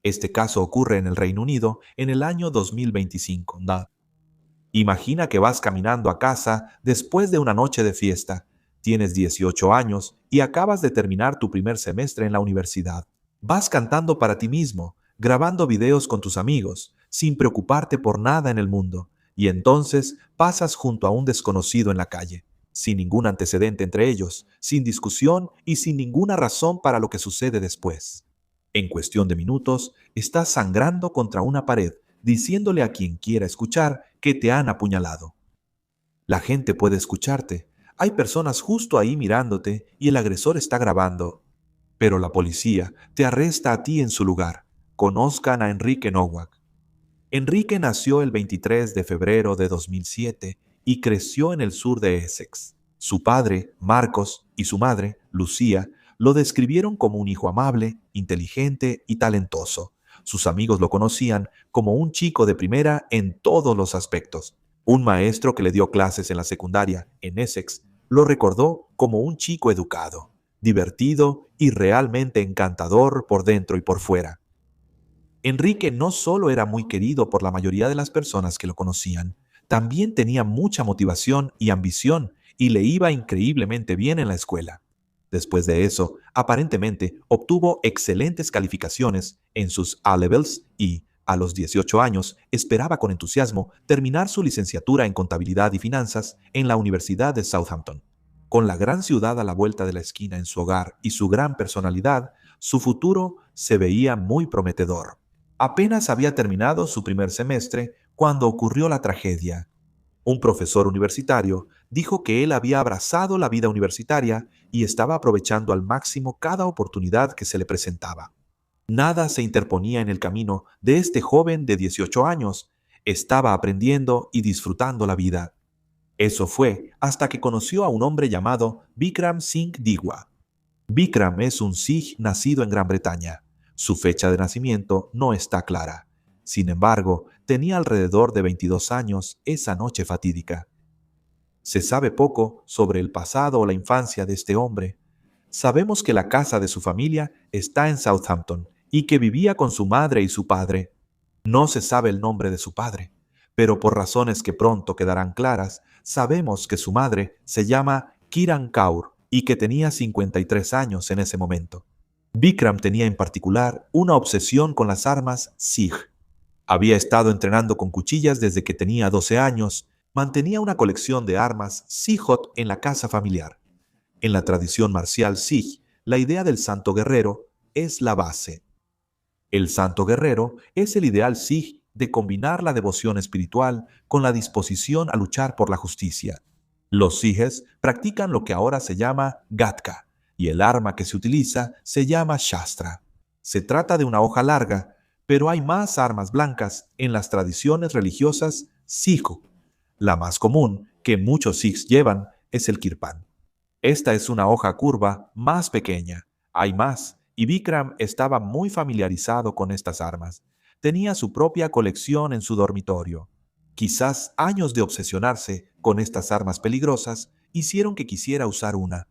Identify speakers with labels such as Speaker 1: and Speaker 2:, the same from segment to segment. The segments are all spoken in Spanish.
Speaker 1: Este caso ocurre en el Reino Unido en el año 2025. Imagina que vas caminando a casa después de una noche de fiesta. Tienes 18 años y acabas de terminar tu primer semestre en la universidad. Vas cantando para ti mismo, grabando videos con tus amigos, sin preocuparte por nada en el mundo, y entonces pasas junto a un desconocido en la calle, sin ningún antecedente entre ellos, sin discusión y sin ninguna razón para lo que sucede después. En cuestión de minutos, estás sangrando contra una pared, diciéndole a quien quiera escuchar que te han apuñalado. La gente puede escucharte. Hay personas justo ahí mirándote y el agresor está grabando. Pero la policía te arresta a ti en su lugar. Conozcan a Enrique Nowak. Enrique nació el 23 de febrero de 2007 y creció en el sur de Essex. Su padre, Marcos, y su madre, Lucía, lo describieron como un hijo amable, inteligente y talentoso. Sus amigos lo conocían como un chico de primera en todos los aspectos. Un maestro que le dio clases en la secundaria en Essex lo recordó como un chico educado, divertido y realmente encantador por dentro y por fuera. Enrique no solo era muy querido por la mayoría de las personas que lo conocían, también tenía mucha motivación y ambición y le iba increíblemente bien en la escuela. Después de eso, aparentemente obtuvo excelentes calificaciones en sus A-levels y, a los 18 años, esperaba con entusiasmo terminar su licenciatura en contabilidad y finanzas en la Universidad de Southampton. Con la gran ciudad a la vuelta de la esquina en su hogar y su gran personalidad, su futuro se veía muy prometedor. Apenas había terminado su primer semestre cuando ocurrió la tragedia. Un profesor universitario dijo que él había abrazado la vida universitaria y estaba aprovechando al máximo cada oportunidad que se le presentaba. Nada se interponía en el camino de este joven de 18 años. Estaba aprendiendo y disfrutando la vida. Eso fue hasta que conoció a un hombre llamado Bikram Singh Digwa. Bikram es un Sikh nacido en Gran Bretaña. Su fecha de nacimiento no está clara. Sin embargo, tenía alrededor de 22 años esa noche fatídica. Se sabe poco sobre el pasado o la infancia de este hombre. Sabemos que la casa de su familia está en Southampton y que vivía con su madre y su padre. No se sabe el nombre de su padre, pero por razones que pronto quedarán claras, sabemos que su madre se llama Kiran Kaur y que tenía 53 años en ese momento. Bikram tenía en particular una obsesión con las armas Sikh. Había estado entrenando con cuchillas desde que tenía 12 años, mantenía una colección de armas Sihot en la casa familiar. En la tradición marcial Sikh, la idea del santo guerrero es la base. El santo guerrero es el ideal Sikh de combinar la devoción espiritual con la disposición a luchar por la justicia. Los Sijes practican lo que ahora se llama Gatka, y el arma que se utiliza se llama Shastra. Se trata de una hoja larga, pero hay más armas blancas en las tradiciones religiosas Sikh. La más común, que muchos Sikhs llevan, es el kirpan. Esta es una hoja curva más pequeña. Hay más, y Bikram estaba muy familiarizado con estas armas. Tenía su propia colección en su dormitorio. Quizás años de obsesionarse con estas armas peligrosas hicieron que quisiera usar una.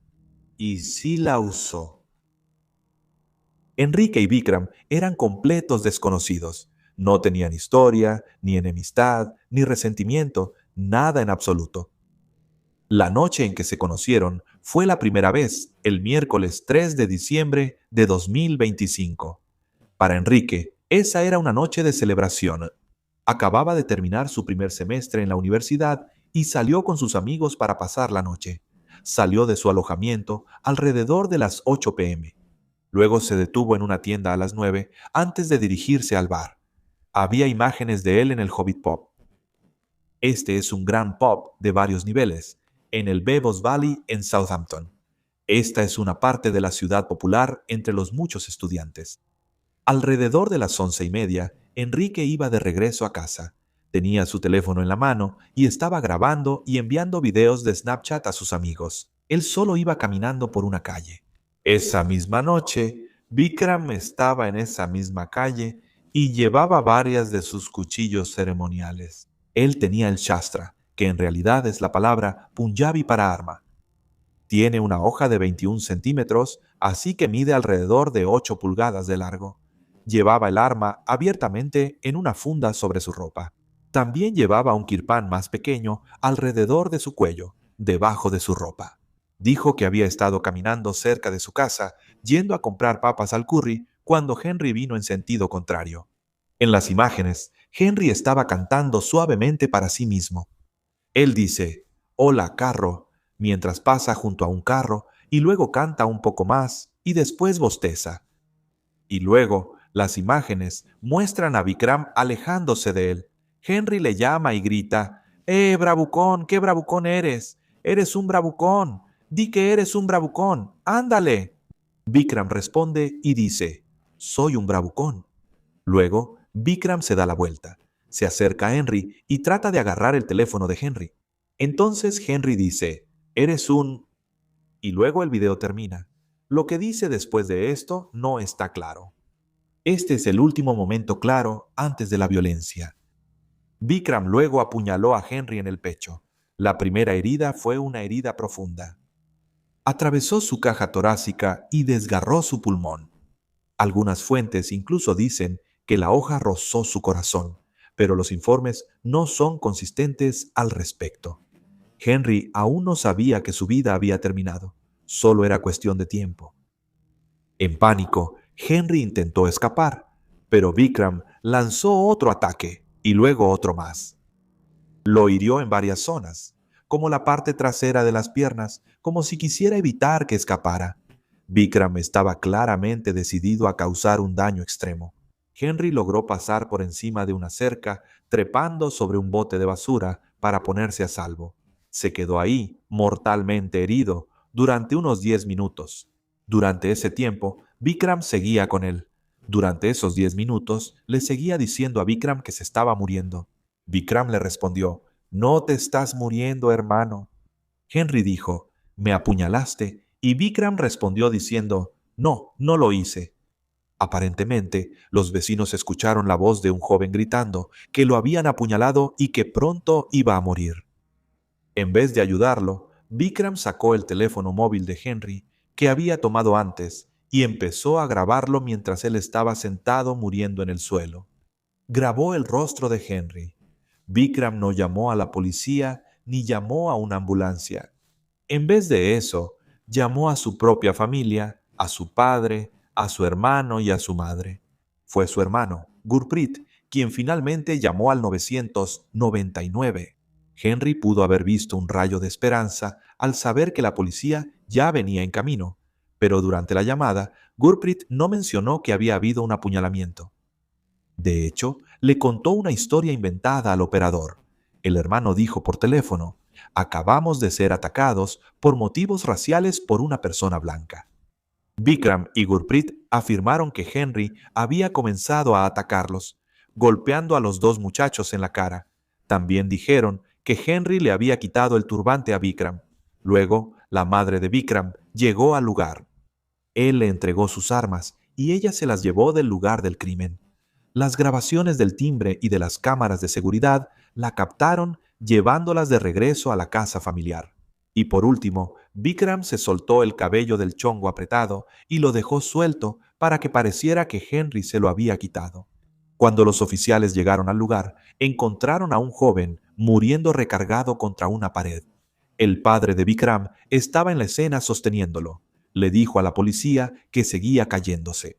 Speaker 1: Y sí la usó. Enrique y Bikram eran completos desconocidos. No tenían historia, ni enemistad, ni resentimiento, nada en absoluto. La noche en que se conocieron fue la primera vez, el miércoles 3 de diciembre de 2025. Para Enrique, esa era una noche de celebración. Acababa de terminar su primer semestre en la universidad y salió con sus amigos para pasar la noche. Salió de su alojamiento alrededor de las 8 p.m. Luego se detuvo en una tienda a las 9 antes de dirigirse al bar. Había imágenes de él en el Hobbit Pub. Este es un gran pub de varios niveles, en el Bebos Valley en Southampton. Esta es una parte de la ciudad popular entre los muchos estudiantes. Alrededor de las 11:30, Enrique iba de regreso a casa. Tenía su teléfono en la mano y estaba grabando y enviando videos de Snapchat a sus amigos. Él solo iba caminando por una calle. Esa misma noche, Bikram estaba en esa misma calle y llevaba varias de sus cuchillos ceremoniales. Él tenía el Shastra, que en realidad es la palabra Punjabi para arma. Tiene una hoja de 21 centímetros, así que mide alrededor de 8 pulgadas de largo. Llevaba el arma abiertamente en una funda sobre su ropa. También llevaba un kirpán más pequeño alrededor de su cuello, debajo de su ropa. Dijo que había estado caminando cerca de su casa, yendo a comprar papas al curry, cuando Henry vino en sentido contrario. En las imágenes, Henry estaba cantando suavemente para sí mismo. Él dice, «Hola, carro», mientras pasa junto a un carro, y luego canta un poco más, y después bosteza. Y luego, las imágenes muestran a Vikram alejándose de él. Henry le llama y grita, bravucón! ¿Qué bravucón eres? Eres un bravucón. Di que eres un bravucón. Ándale». Vikram responde y dice, «Soy un bravucón». Luego, Vikram se da la vuelta, se acerca a Henry y trata de agarrar el teléfono de Henry. Entonces Henry dice, «Eres un...» y luego el video termina. Lo que dice después de esto no está claro. Este es el último momento claro antes de la violencia. Vikram luego apuñaló a Henry en el pecho. La primera herida fue una herida profunda. Atravesó su caja torácica y desgarró su pulmón. Algunas fuentes incluso dicen que la hoja rozó su corazón, pero los informes no son consistentes al respecto. Henry aún no sabía que su vida había terminado. Solo era cuestión de tiempo. En pánico, Henry intentó escapar, pero Vikram lanzó otro ataque y luego otro más. Lo hirió en varias zonas, como la parte trasera de las piernas, como si quisiera evitar que escapara. Vikram estaba claramente decidido a causar un daño extremo. Henry logró pasar por encima de una cerca, trepando sobre un bote de basura para ponerse a salvo. Se quedó ahí, mortalmente herido, durante unos 10 minutos. Durante ese tiempo, Vikram seguía con él. Durante esos 10 minutos, le seguía diciendo a Vikram que se estaba muriendo. Vikram le respondió, «No te estás muriendo, hermano». Henry dijo, «Me apuñalaste», y Vikram respondió diciendo, «No, no lo hice». Aparentemente, los vecinos escucharon la voz de un joven gritando que lo habían apuñalado y que pronto iba a morir. En vez de ayudarlo, Vikram sacó el teléfono móvil de Henry que había tomado antes y empezó a grabarlo mientras él estaba sentado muriendo en el suelo. Grabó el rostro de Henry. Vikram no llamó a la policía ni llamó a una ambulancia. En vez de eso, llamó a su propia familia, a su padre, a su hermano y a su madre. Fue su hermano, Gurpreet, quien finalmente llamó al 999. Henry pudo haber visto un rayo de esperanza al saber que la policía ya venía en camino, pero durante la llamada, Gurpreet no mencionó que había habido un apuñalamiento. De hecho, le contó una historia inventada al operador. El hermano dijo por teléfono, «Acabamos de ser atacados por motivos raciales por una persona blanca». Vikram y Gurpreet afirmaron que Henry había comenzado a atacarlos, golpeando a los dos muchachos en la cara. También dijeron que Henry le había quitado el turbante a Vikram. Luego, la madre de Vikram llegó al lugar. Él le entregó sus armas y ella se las llevó del lugar del crimen. Las grabaciones del timbre y de las cámaras de seguridad la captaron llevándolas de regreso a la casa familiar. Y por último, Vikram se soltó el cabello del chongo apretado y lo dejó suelto para que pareciera que Henry se lo había quitado. Cuando los oficiales llegaron al lugar, encontraron a un joven muriendo recargado contra una pared. El padre de Vikram estaba en la escena sosteniéndolo. Le dijo a la policía que seguía cayéndose.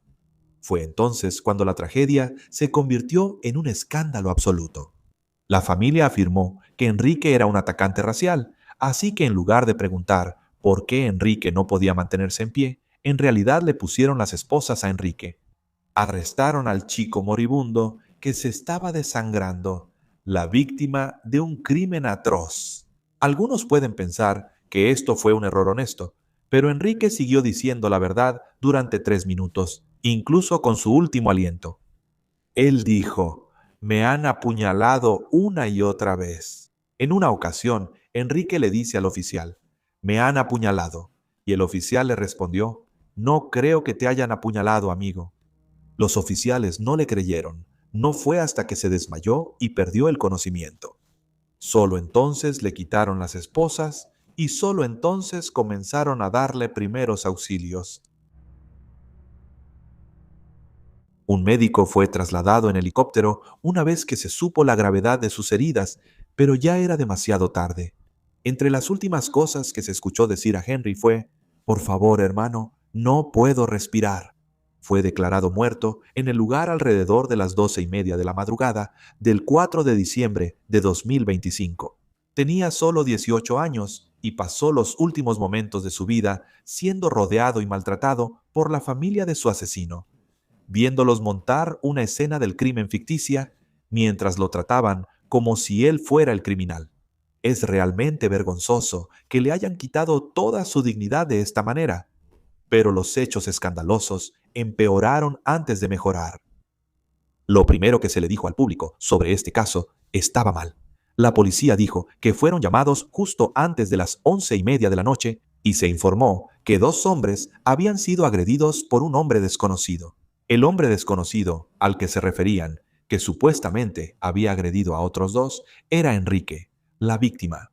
Speaker 1: Fue entonces cuando la tragedia se convirtió en un escándalo absoluto. La familia afirmó que Enrique era un atacante racial, así que en lugar de preguntar por qué Enrique no podía mantenerse en pie, en realidad le pusieron las esposas a Enrique. Arrestaron al chico moribundo que se estaba desangrando, la víctima de un crimen atroz. Algunos pueden pensar que esto fue un error honesto, pero Enrique siguió diciendo la verdad durante 3 minutos, incluso con su último aliento. Él dijo, «Me han apuñalado una y otra vez». En una ocasión, Enrique le dice al oficial, «Me han apuñalado». Y el oficial le respondió, «No creo que te hayan apuñalado, amigo». Los oficiales no le creyeron. No fue hasta que se desmayó y perdió el conocimiento. Solo entonces le quitaron las esposas y solo entonces comenzaron a darle primeros auxilios. Un médico fue trasladado en helicóptero una vez que se supo la gravedad de sus heridas, pero ya era demasiado tarde. Entre las últimas cosas que se escuchó decir a Henry fue: «Por favor, hermano, no puedo respirar». Fue declarado muerto en el lugar alrededor de las 12:30 de la madrugada del 4 de diciembre de 2025. Tenía solo 18 años y pasó los últimos momentos de su vida siendo rodeado y maltratado por la familia de su asesino, viéndolos montar una escena del crimen ficticia mientras lo trataban como si él fuera el criminal. Es realmente vergonzoso que le hayan quitado toda su dignidad de esta manera, pero los hechos escandalosos empeoraron antes de mejorar. Lo primero que se le dijo al público sobre este caso estaba mal. La policía dijo que fueron llamados justo antes de las 11:30 de la noche y se informó que dos hombres habían sido agredidos por un hombre desconocido. El hombre desconocido al que se referían, que supuestamente había agredido a otros dos, era Enrique, la víctima.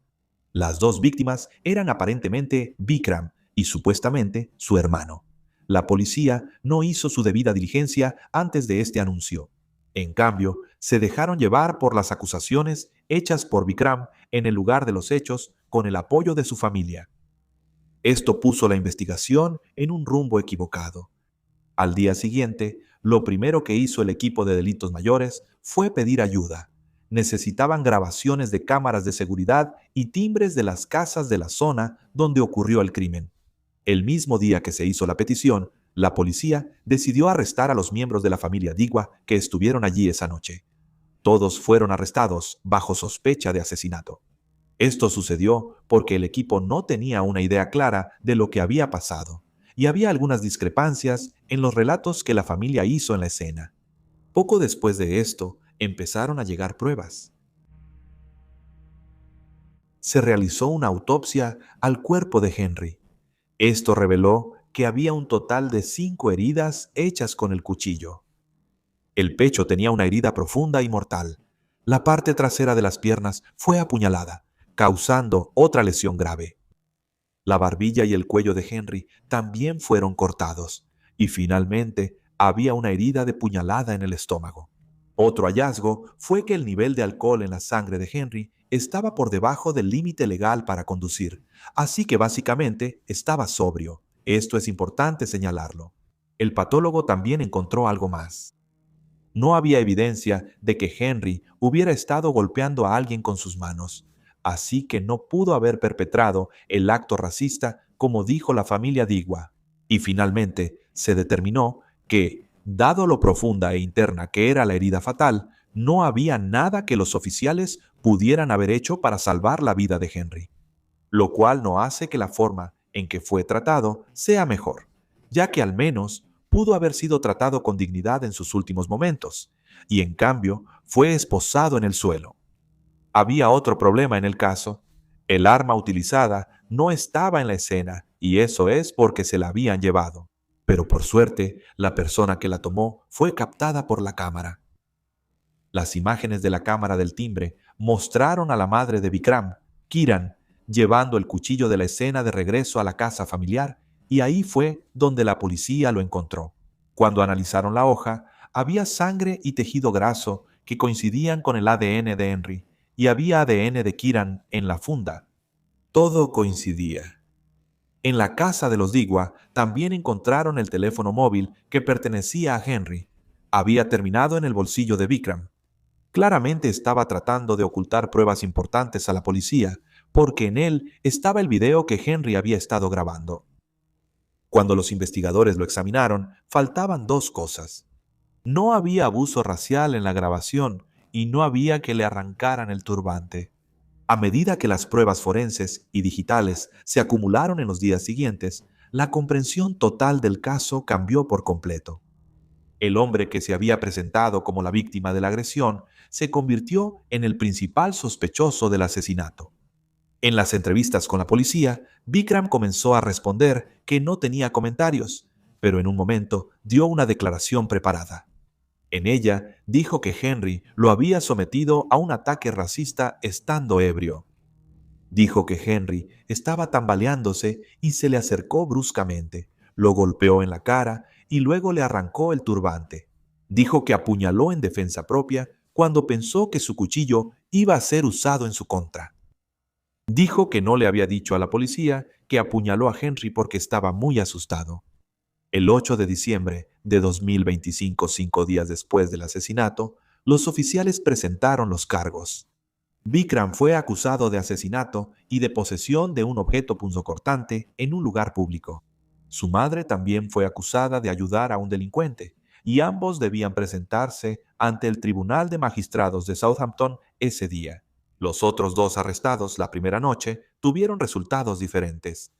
Speaker 1: Las dos víctimas eran aparentemente Vikram y supuestamente su hermano. La policía no hizo su debida diligencia antes de este anuncio. En cambio, se dejaron llevar por las acusaciones hechas por Vikram en el lugar de los hechos con el apoyo de su familia. Esto puso la investigación en un rumbo equivocado. Al día siguiente, lo primero que hizo el equipo de delitos mayores fue pedir ayuda. Necesitaban grabaciones de cámaras de seguridad y timbres de las casas de la zona donde ocurrió el crimen. El mismo día que se hizo la petición, la policía decidió arrestar a los miembros de la familia Digwa que estuvieron allí esa noche. Todos fueron arrestados bajo sospecha de asesinato. Esto sucedió porque el equipo no tenía una idea clara de lo que había pasado, y había algunas discrepancias en los relatos que la familia hizo en la escena. Poco después de esto, empezaron a llegar pruebas. Se realizó una autopsia al cuerpo de Henry. Esto reveló que había un total de 5 heridas hechas con el cuchillo. El pecho tenía una herida profunda y mortal. La parte trasera de las piernas fue apuñalada, causando otra lesión grave. La barbilla y el cuello de Henry también fueron cortados, y finalmente había una herida de puñalada en el estómago. Otro hallazgo fue que el nivel de alcohol en la sangre de Henry estaba por debajo del límite legal para conducir, así que básicamente estaba sobrio. Esto es importante señalarlo. El patólogo también encontró algo más. No había evidencia de que Henry hubiera estado golpeando a alguien con sus manos, así que no pudo haber perpetrado el acto racista como dijo la familia Digwa. Y finalmente se determinó que, dado lo profunda e interna que era la herida fatal, no había nada que los oficiales pudieran haber hecho para salvar la vida de Henry, lo cual no hace que la forma en que fue tratado sea mejor, ya que al menos pudo haber sido tratado con dignidad en sus últimos momentos, y en cambio fue esposado en el suelo. Había otro problema en el caso. El arma utilizada no estaba en la escena, y eso es porque se la habían llevado. Pero por suerte, la persona que la tomó fue captada por la cámara. Las imágenes de la cámara del timbre mostraron a la madre de Vikram, Kiran, llevando el cuchillo de la escena de regreso a la casa familiar, y ahí fue donde la policía lo encontró. Cuando analizaron la hoja, había sangre y tejido graso que coincidían con el ADN de Henry, y había ADN de Kiran en la funda. Todo coincidía. En la casa de los Digwa también encontraron el teléfono móvil que pertenecía a Henry. Había terminado en el bolsillo de Vikram. Claramente estaba tratando de ocultar pruebas importantes a la policía, porque en él estaba el video que Henry había estado grabando. Cuando los investigadores lo examinaron, faltaban dos cosas. No había abuso racial en la grabación y no había que le arrancaran el turbante. A medida que las pruebas forenses y digitales se acumularon en los días siguientes, la comprensión total del caso cambió por completo. El hombre que se había presentado como la víctima de la agresión se convirtió en el principal sospechoso del asesinato. En las entrevistas con la policía, Vikram comenzó a responder que no tenía comentarios, pero en un momento dio una declaración preparada. En ella dijo que Henry lo había sometido a un ataque racista estando ebrio. Dijo que Henry estaba tambaleándose y se le acercó bruscamente, lo golpeó en la cara y luego le arrancó el turbante. Dijo que apuñaló en defensa propia cuando pensó que su cuchillo iba a ser usado en su contra. Dijo que no le había dicho a la policía que apuñaló a Henry porque estaba muy asustado. El 8 de diciembre de 2025, 5 días después del asesinato, los oficiales presentaron los cargos. Bikram fue acusado de asesinato y de posesión de un objeto punzocortante en un lugar público. Su madre también fue acusada de ayudar a un delincuente, y ambos debían presentarse ante el Tribunal de Magistrados de Southampton ese día. Los otros dos arrestados la primera noche tuvieron resultados diferentes.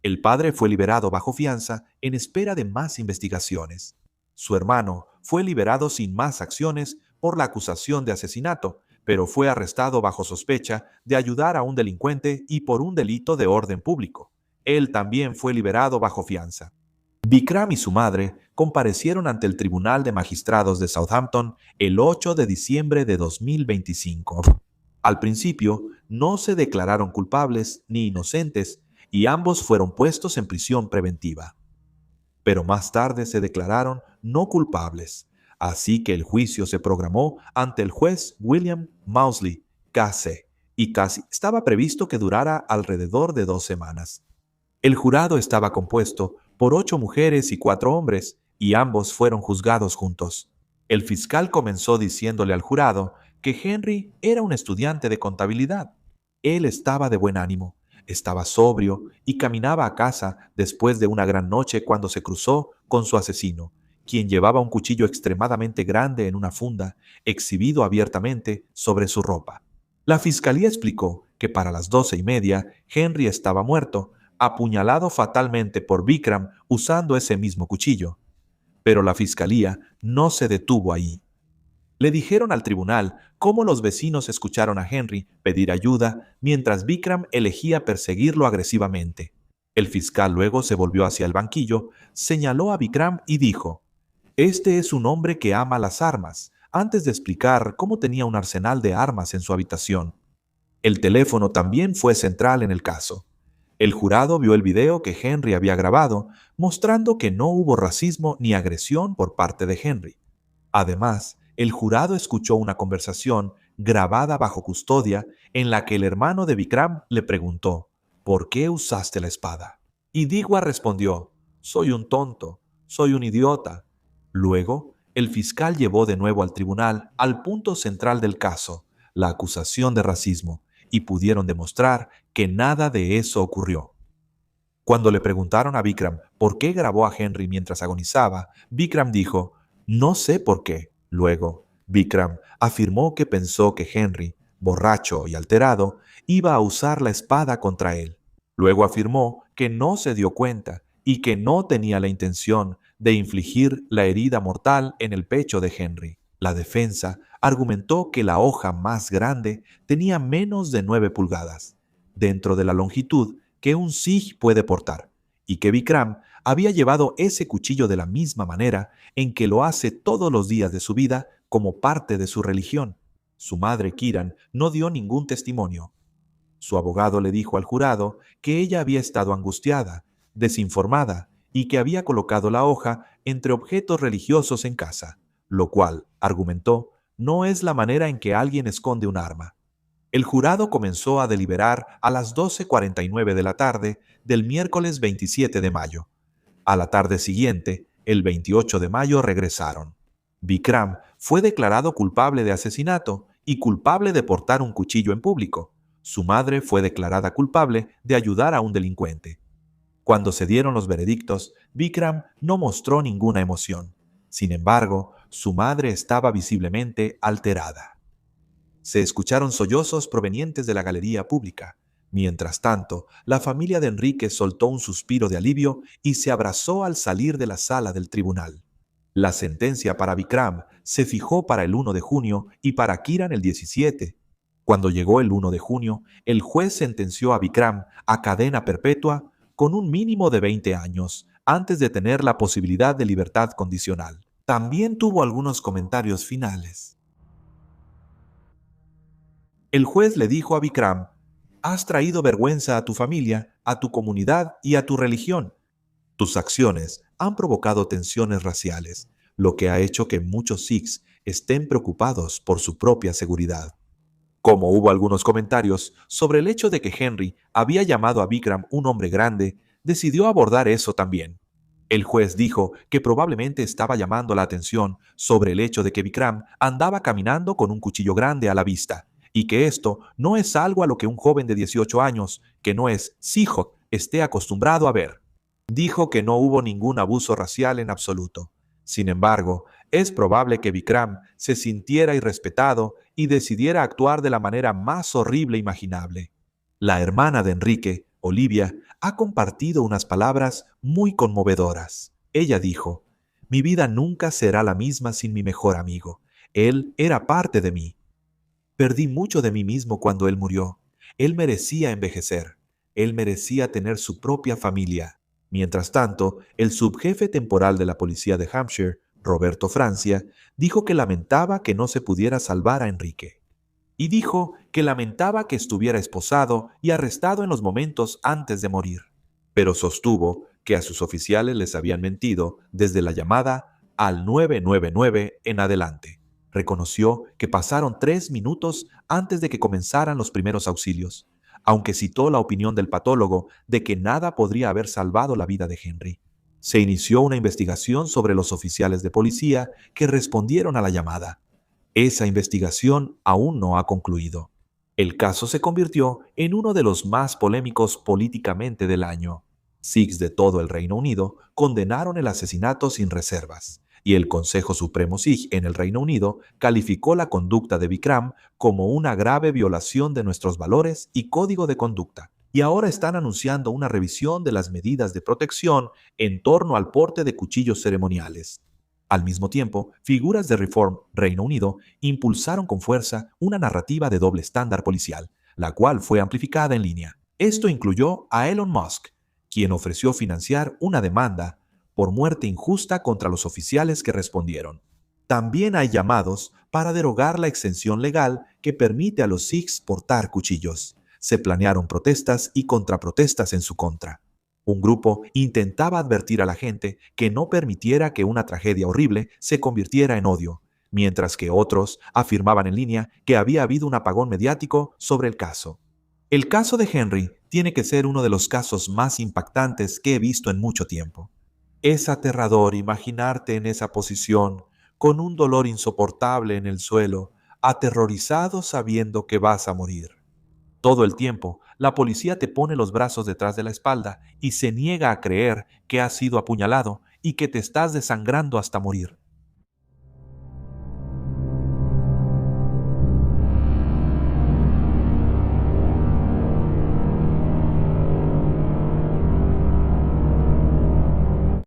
Speaker 1: El padre fue liberado bajo fianza en espera de más investigaciones. Su hermano fue liberado sin más acciones por la acusación de asesinato, pero fue arrestado bajo sospecha de ayudar a un delincuente y por un delito de orden público. Él también fue liberado bajo fianza. Bikram y su madre comparecieron ante el Tribunal de Magistrados de Southampton el 8 de diciembre de 2025. Al principio, no se declararon culpables ni inocentes y ambos fueron puestos en prisión preventiva. Pero más tarde se declararon no culpables, así que el juicio se programó ante el juez William Mousley, KC, y casi estaba previsto que durara alrededor de 2 semanas. El jurado estaba compuesto por 8 mujeres y 4 hombres, y ambos fueron juzgados juntos. El fiscal comenzó diciéndole al jurado que Henry era un estudiante de contabilidad. Él estaba de buen ánimo, estaba sobrio y caminaba a casa después de una gran noche cuando se cruzó con su asesino, quien llevaba un cuchillo extremadamente grande en una funda, exhibido abiertamente sobre su ropa. La fiscalía explicó que para las 12:30 Henry estaba muerto, apuñalado fatalmente por Bikram usando ese mismo cuchillo. Pero la fiscalía no se detuvo ahí. Le dijeron al tribunal cómo los vecinos escucharon a Henry pedir ayuda mientras Bikram elegía perseguirlo agresivamente. El fiscal luego se volvió hacia el banquillo, señaló a Bikram y dijo: «Este es un hombre que ama las armas», antes de explicar cómo tenía un arsenal de armas en su habitación. El teléfono también fue central en el caso. El jurado vio el video que Henry había grabado, mostrando que no hubo racismo ni agresión por parte de Henry. Además, el jurado escuchó una conversación grabada bajo custodia en la que el hermano de Bikram le preguntó: «¿Por qué usaste la espada?». Y Digwa respondió: «Soy un tonto, soy un idiota». Luego, el fiscal llevó de nuevo al tribunal al punto central del caso, la acusación de racismo, y pudieron demostrar que nada de eso ocurrió. Cuando le preguntaron a Bikram por qué grabó a Henry mientras agonizaba, Bikram dijo: «No sé por qué». Luego, Bikram afirmó que pensó que Henry, borracho y alterado, iba a usar la espada contra él. Luego afirmó que no se dio cuenta y que no tenía la intención de infligir la herida mortal en el pecho de Henry. La defensa argumentó que la hoja más grande tenía menos de 9 pulgadas, dentro de la longitud que un sig puede portar, y que Bikram había llevado ese cuchillo de la misma manera en que lo hace todos los días de su vida como parte de su religión. Su madre, Kiran, no dio ningún testimonio. Su abogado le dijo al jurado que ella había estado angustiada, desinformada y que había colocado la hoja entre objetos religiosos en casa, lo cual, argumentó, no es la manera en que alguien esconde un arma. El jurado comenzó a deliberar a las 12:49 de la tarde del miércoles 27 de mayo. A la tarde siguiente, el 28 de mayo, regresaron. Bikram fue declarado culpable de asesinato y culpable de portar un cuchillo en público. Su madre fue declarada culpable de ayudar a un delincuente. Cuando se dieron los veredictos, Bikram no mostró ninguna emoción. Sin embargo, su madre estaba visiblemente alterada. Se escucharon sollozos provenientes de la galería pública. Mientras tanto, la familia de Enrique soltó un suspiro de alivio y se abrazó al salir de la sala del tribunal. La sentencia para Bikram se fijó para el 1 de junio y para Kiran el 17. Cuando llegó el 1 de junio, el juez sentenció a Bikram a cadena perpetua con un mínimo de 20 años, antes de tener la posibilidad de libertad condicional. También tuvo algunos comentarios finales. El juez le dijo a Bikram: «Has traído vergüenza a tu familia, a tu comunidad y a tu religión. Tus acciones han provocado tensiones raciales. lo que ha hecho que muchos sikhs estén preocupados por su propia seguridad. Como hubo algunos comentarios sobre el hecho de que Henry había llamado a Bikram un hombre grande, decidió abordar eso también. El juez dijo que probablemente estaba llamando la atención sobre el hecho de que Bikram andaba caminando con un cuchillo grande a la vista, y que esto no es algo a lo que un joven de 18 años, que no es Sikh, esté acostumbrado a ver. Dijo que no hubo ningún abuso racial en absoluto. Sin embargo, es probable que Bikram se sintiera irrespetado y decidiera actuar de la manera más horrible imaginable. La hermana de Enrique, Olivia, ha compartido unas palabras muy conmovedoras. Ella dijo: "Mi vida nunca será la misma sin mi mejor amigo. Él era parte de mí. Perdí mucho de mí mismo cuando él murió. Él merecía envejecer. Él merecía tener su propia familia". Mientras tanto, el subjefe temporal de la policía de Hampshire, Roberto Francia, dijo que lamentaba que no se pudiera salvar a Enrique. Y dijo que lamentaba que estuviera esposado y arrestado en los momentos antes de morir. Pero sostuvo que a sus oficiales les habían mentido desde la llamada al 999 en adelante. Reconoció que pasaron 3 minutos antes de que comenzaran los primeros auxilios, aunque citó la opinión del patólogo de que nada podría haber salvado la vida de Henry. Se inició una investigación sobre los oficiales de policía que respondieron a la llamada. Esa investigación aún no ha concluido. El caso se convirtió en uno de los más polémicos políticamente del año. Sikhs de todo el Reino Unido condenaron el asesinato sin reservas, y el Consejo Supremo Sikh en el Reino Unido calificó la conducta de Bikram como una grave violación de nuestros valores y código de conducta. Y ahora están anunciando una revisión de las medidas de protección en torno al porte de cuchillos ceremoniales. Al mismo tiempo, figuras de Reform Reino Unido impulsaron con fuerza una narrativa de doble estándar policial, la cual fue amplificada en línea. Esto incluyó a Elon Musk, quien ofreció financiar una demanda por muerte injusta contra los oficiales que respondieron. También hay llamados para derogar la exención legal que permite a los Sikhs portar cuchillos. Se planearon protestas y contraprotestas en su contra. Un grupo intentaba advertir a la gente que no permitiera que una tragedia horrible se convirtiera en odio, mientras que otros afirmaban en línea que había habido un apagón mediático sobre el caso. El caso de Henry tiene que ser uno de los casos más impactantes que he visto en mucho tiempo. Es aterrador imaginarte en esa posición, con un dolor insoportable en el suelo, aterrorizado sabiendo que vas a morir. Todo el tiempo, la policía te pone los brazos detrás de la espalda y se niega a creer que has sido apuñalado y que te estás desangrando hasta morir.